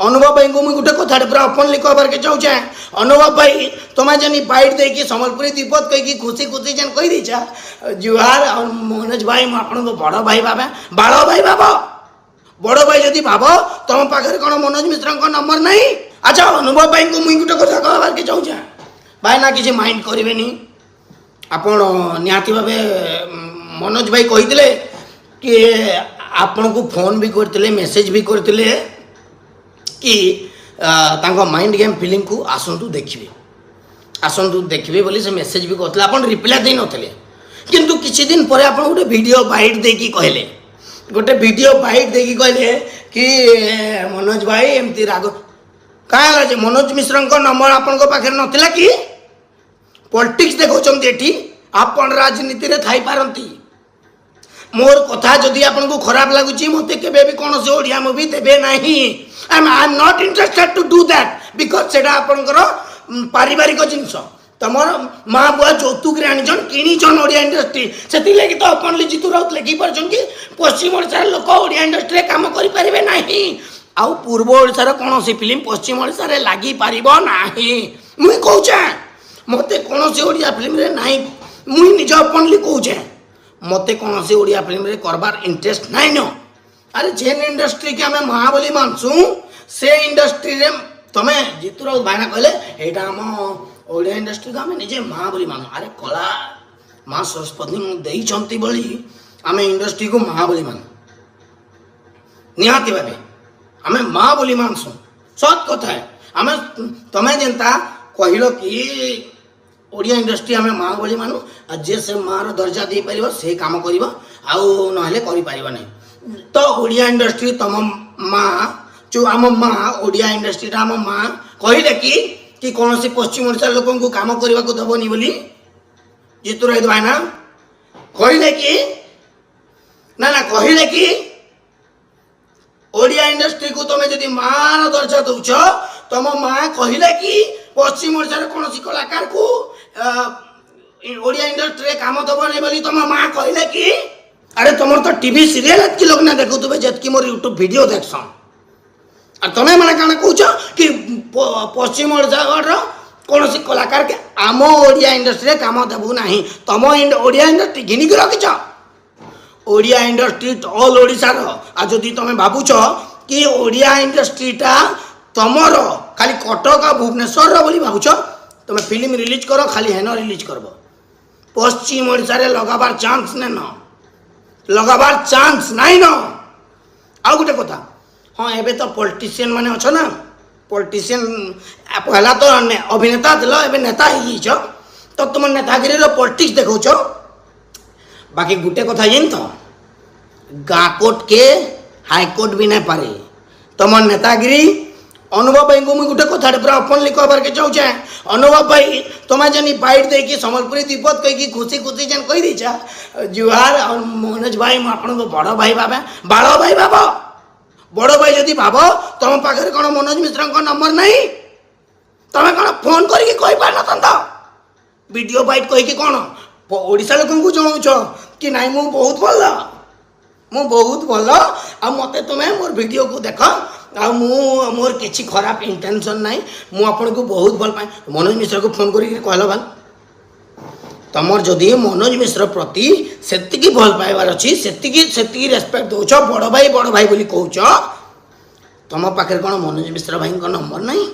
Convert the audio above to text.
अनुभव भाई को मुझे गोटे कथा पूरा ओपनली कहबार के चाहूचे अनुभव भाई तुम्हें जन बाइट देकी सम्बलपुरी दीपत कहीकि खुशी खुशी जेन कही दीचा जुहार और मनोज भाई मुझे आपन बड़ भाई भावे बाड़ भाई भाव बड़ भाई जदि भाव तुम पाखे कौन मनोज मिश्र नंबर नहीं। अच्छा अनुभव भाई को मुझे गोटे कथा कहबार के चाहूचे भाई ना किसी माइंड करेनि आपण निहाती भावे मनोज भाई कही कि आपण को फोन भी करते मेसेज भी करते कि तांको माइंड गेम फिल्म को आसतु देखिए बोली से मेसेज भी करते आप रिप्लाई दे नथिले किंतु किछि दिन पर आप गोटे वीडियो बाइट देकी कहले गोटे वीडियो बाइट देकी कहले कि मनोज भाई एमती राग कहाँ जे मनोज मिश्र नंबर आपण पाखे नथिला कि पॉलिटिक्स देखौछंती एठी आपण राजनीति रे थाई पारंती मोर कथा जदि आपन को खराब लगुची मते केबे भी कोन से ओडिया मूवी देबे नाही I am not interested to do that because सेटा आपनकर पारिवारिक जिंस तमर माँ बुआ जौतुक रे आनिजन किनिजन ओडिया इंडस्ट्री सेति लागि तो ओपनली जितु राउत लेखि परछन कि पश्चिम ओडिसा लोक ओडिया इंडस्ट्री रे काम करि परिबे नाही आउ पूर्व ओडिसा रे कोनोसी फिल्म पश्चिम ओडिसा रे लागि पारिबो नाही मुई कहूचे मते कोनोसी ओडिया फिल्म रे नाही मुई निज ओपनली कहूचे मते कौन से ओडिया फिल्म रे करबार इंटरेस्ट नाई न अरे जेन इंडस्ट्री के आम महाबली मानसु से इंडस्ट्री रे तमे जीतू राउत भाईना कहले एटा हम ओडिया इंडस्ट्री को आम निजे महाबली मानु अरे कला माँ सरस्वती देइछंती बोली आम इंडस्ट्री को महाबली मानु निहाती भाबे आम महाबली मानसु सत कथा है आम तमे जेनता कहलो कि ओडिया इंडस्ट्री आम माँ बोली मानु जे से माँ दर्जा दे पार से कम कर तो ओडिया इंडस्ट्री तुम माँ जो आम माँ ओडिया इंडस्ट्री आम माँ कहले कि कौन से पश्चिम ओडिशा लोक को कम करने को दबनी बोली जीतू राउत भाईना कहले कि ना ना कहले कि ओडिया इंडस्ट्री को तुम जदि माँ दर्जा दौच तुम माँ कहले कि पश्चिम ओडिशा कौन कलाकार को ओडिया इंडस्ट्री रे काम दबनी बोली तुम माँ कहले कि अरे तुम तो टीवी सीरियल एतकी लोग ना देखुवे जतकी मोर यूट्यूब वीडियो देखसन और तुम्हें मैंने कौन कह कि पश्चिम ओडिशा कौन कलाकार के आम ओडिया इंडस्ट्री रे काम देबू ना तुम ओडिया इंडस्ट्री घिनिक रखिच ओडिया इंडस्ट्री ऑल ओडिशार आ जदि तुम भावुच कि ओडिया इंडस्ट्रीटा तुमर खाली कटक भुवनेश्वर बोली भावुच तुम फिल्म रिलीज कर खाली हेन रिलीज करब पश्चिम ओडिशा रे लगाबार चांस ने न लगाबार चांस नाई न आ गोटे कथा हाँ एबे तो पॉलिटिशियन माने अछ ना पॉलिटिशियन पहला तो अभिनेता दिल एबे नेता ही तो तुम नेतागिरी रो पॉलिटिक्स देखौछ बाकी गोटे कथा जेन तो गाँ कोर्ट के हाई कोर्ट भी नहीं पारे तुम नेतागिरी अनुभव भाई को मुझे गोटे कथा पूरा ओपनली कहबार के चाहूचे अनुभव भाई तुम्हें जन बाइट देकी सम्बलपुरी दीपत कहीकि खुशी खुशी जेन कही दीचा जुहार और मनोज भाई मुझे आपन बड़ भाई भावे बाड़ भाई भाव बड़ भाई जदि भाव तुम पाखे कौन मनोज मिश्र नंबर नहीं तुम्हें कौन फोन करके कही पार न वीडियो बाइट कहीकि कौन ओडिशा लोक को जनाऊछ कि नाई मु बहुत भल आ मते तुम्हें मोर वीडियो को देख आ मोर किसी खराब इंटेंशन नाई मु आपन को बहुत भल पाए मनोज मिश्र को फोन करके कहल भाई तुमर जदि मनोज मिश्र प्रति सेतिकी भल पाइबार अच्छी सेतिकी रेस्पेक्ट दौच बड़ भाई बोली कहूच तुम पाखे कौन मनोज मिश्र भाई नंबर नहीं